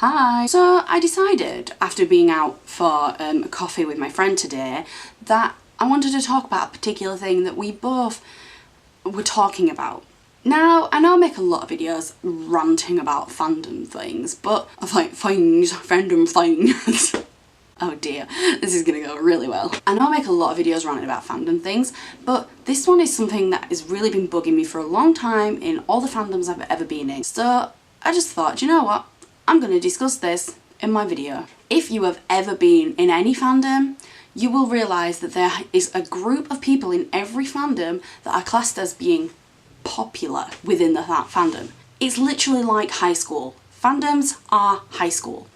Hi! So I decided, after being out for a coffee with my friend today, that I wanted to talk about a particular thing that we both were talking about. Now, I know I make a lot of videos ranting about fandom things, but fandom things. Oh dear, this is gonna go really well. I know I make a lot of videos ranting about fandom things, but this one is something that has really been bugging me for a long time in all the fandoms I've ever been in. So I just thought, you know what? I'm going to discuss this in my video. If you have ever been in any fandom, you will realise that there is a group of people in every fandom that are classed as being popular within the fandom. It's literally like high school. Fandoms are high school.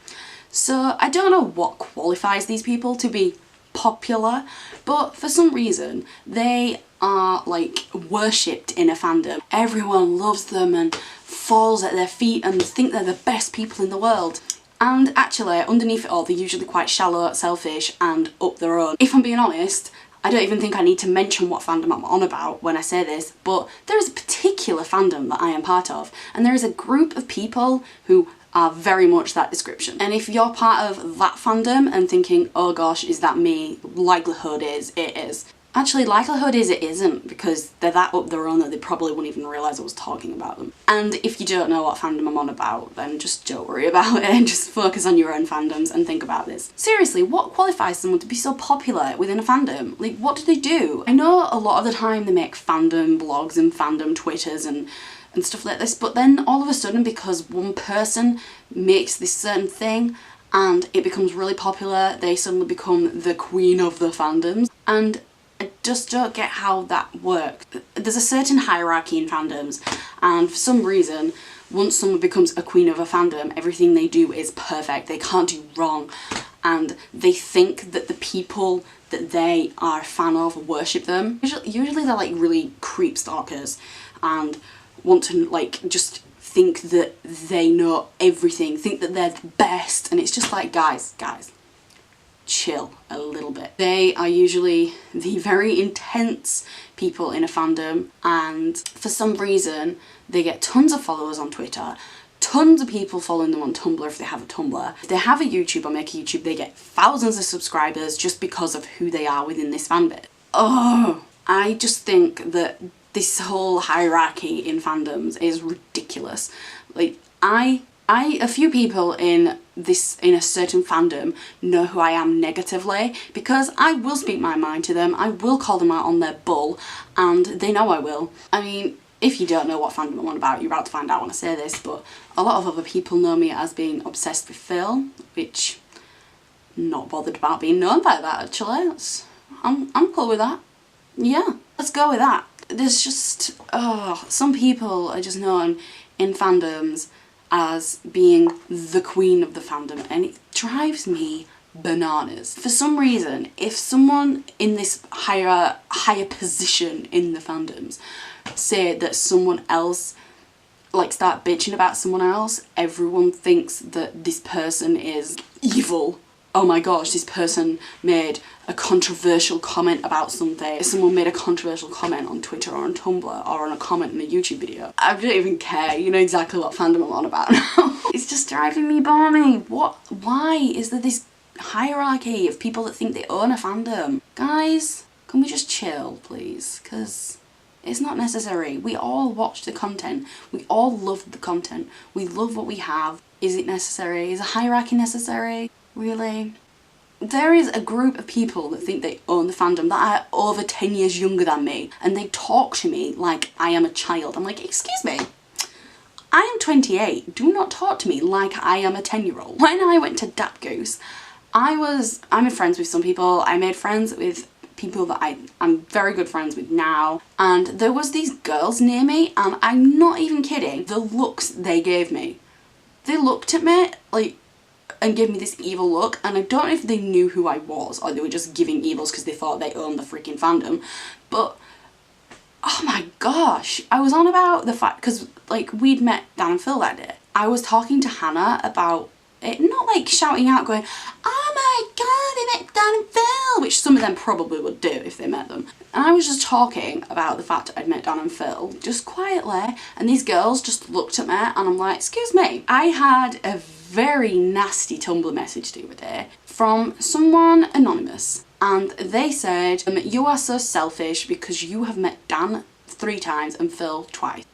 So I don't know what qualifies these people to be popular, but for some reason they are like worshipped in a fandom. Everyone loves them and falls at their feet and think they're the best people in the world. And actually, underneath it all, they're usually quite shallow, selfish and up their own. If I'm being honest, I don't even think I need to mention what fandom I'm on about when I say this, but there is a particular fandom that I am part of, and there is a group of people who are very much that description. And if you're part of that fandom and thinking, oh gosh, is that me? Likelihood is, it is. Actually, likelihood is it isn't, because they're that up their own that they probably wouldn't even realise I was talking about them. And if you don't know what fandom I'm on about, then just don't worry about it and just focus on your own fandoms and think about this. Seriously, what qualifies someone to be so popular within a fandom? Like, what do they do? I know a lot of the time they make fandom blogs and fandom Twitters and stuff like this, but then all of a sudden, because one person makes this certain thing and it becomes really popular, they suddenly become the queen of the fandoms. And I just don't get how that works. There's a certain hierarchy in fandoms, and for some reason, once someone becomes a queen of a fandom, everything they do is perfect. They can't do wrong, and they think that the people that they are a fan of worship them. Usually they're like really creep stalkers and want to like just think that they know everything, think that they're the best, and it's just like, guys, chill a little bit. They are usually the very intense people in a fandom, and for some reason they get tons of followers on Twitter, tons of people following them on Tumblr if they have a Tumblr. If they have a YouTube or make a YouTube, they get thousands of subscribers just because of who they are within this fandom. Oh, I just think that this whole hierarchy in fandoms is ridiculous. Like, a few people in a certain fandom know who I am negatively, because I will speak my mind to them, I will call them out on their bull, and they know I will. I mean, if you don't know what fandom I'm on about, you're about to find out when I say this, but a lot of other people know me as being obsessed with Phil, which I'm not bothered about being known by that, actually. I'm cool with that. Yeah, let's go with that. There's just, some people are just known in fandoms as being the queen of the fandom, and it drives me bananas. For some reason, if someone in this higher position in the fandoms say that someone else, like, start bitching about someone else, everyone thinks that this person is evil. Oh my gosh, this person made a controversial comment about something. If someone made a controversial comment on Twitter or on Tumblr or on a comment in a YouTube video, I don't even care. You know exactly what fandom I'm on about now. It's just driving me balmy. Why is there this hierarchy of people that think they own a fandom? Guys, can we just chill, please? Because it's not necessary. We all watch the content. We all love the content. We love what we have. Is it necessary? Is a hierarchy necessary? Really? There is a group of people that think they own the fandom that are over 10 years younger than me, and they talk to me like I am a child. I'm like, excuse me, I am 28. Do not talk to me like I am a 10-year-old. When I went to Dat Goose, I'm friends with some people. I made friends with people that I'm very good friends with now, and there was these girls near me, and I'm not even kidding, the looks they gave me. They looked at me like, and gave me this evil look, and I don't know if they knew who I was or they were just giving evils because they thought they owned the freaking fandom, but oh my gosh, I was on about the fact, because like we'd met Dan and Phil that day. I was talking to Hannah about it, not like shouting out going, oh my god, I met Dan and Phil, which some of them probably would do if they met them. And I was just talking about the fact I'd met Dan and Phil, just quietly, and these girls just looked at me and I'm like, excuse me. I had a very nasty Tumblr message the other day from someone anonymous, and they said, you are so selfish because you have met Dan 3 times and Phil twice.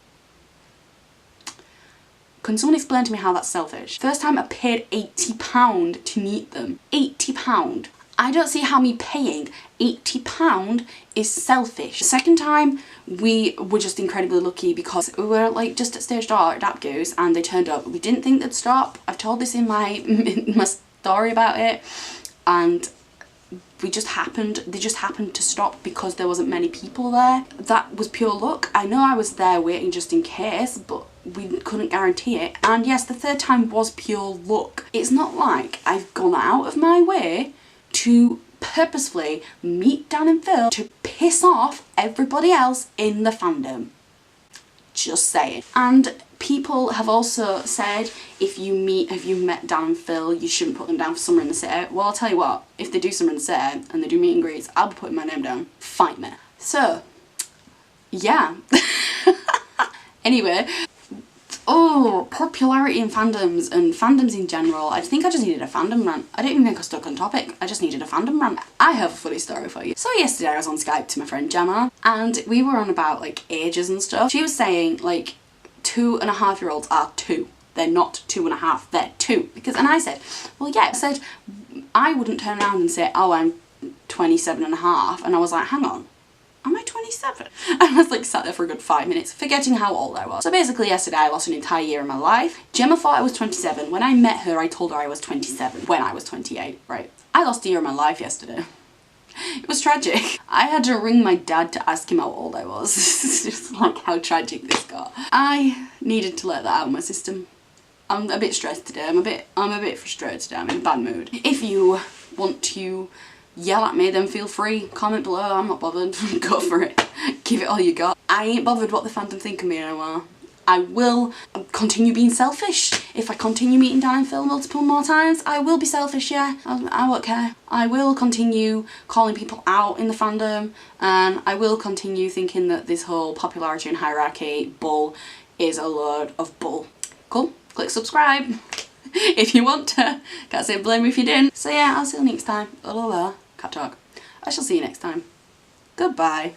Can someone explain to me how that's selfish? First time I paid £80 to meet them. £80. I don't see how me paying £80 is selfish. The second time we were just incredibly lucky because we were like just at stage door at Dap Goose and they turned up. We didn't think they'd stop. I've told this in my story about it, and they just happened to stop because there wasn't many people there. That was pure luck. I know I was there waiting just in case, but we couldn't guarantee it. And yes, the third time was pure luck. It's not like I've gone out of my way to purposefully meet Dan and Phil to piss off everybody else in the fandom. Just saying. And people have also said, if you met Dan and Phil, you shouldn't put them down for Summer in the City. Well, I'll tell you what, if they do Summer in the City and they do meet and greets, I'll be putting my name down. Fight me. So, yeah. Anyway, popularity in fandoms and fandoms in general. I think I just needed a fandom rant. I didn't even think I was stuck on topic. I just needed a fandom rant. I have a funny story for you. So yesterday I was on Skype to my friend Gemma and we were on about like ages and stuff. She was saying like 2.5-year-olds are 2. They're not 2.5, they're 2. And I said, well yeah, I said I wouldn't turn around and say, oh I'm 27.5, and I was like, hang on. Am I 27? And I was like sat there for a good 5 minutes forgetting how old I was. So basically yesterday I lost an entire year of my life. Gemma thought I was 27. When I met her I told her I was 27 when I was 28, right? I lost a year of my life yesterday. It was tragic. I had to ring my dad to ask him how old I was. It's just like how tragic this got. I needed to let that out of my system. I'm a bit stressed today. I'm a bit frustrated today. I'm in a bad mood. If you want to yell at me, then feel free. Comment below. I'm not bothered. Go for it. Give it all you got. I ain't bothered what the fandom think of me anymore. I will continue being selfish. If I continue meeting Dan and Phil multiple more times, I will be selfish, yeah. I won't care. I will continue calling people out in the fandom, and I will continue thinking that this whole popularity and hierarchy bull is a load of bull. Cool? Click subscribe if you want to. Can't say blame me if you didn't. So yeah, I'll see you next time. Cat talk. I shall see you next time. Goodbye.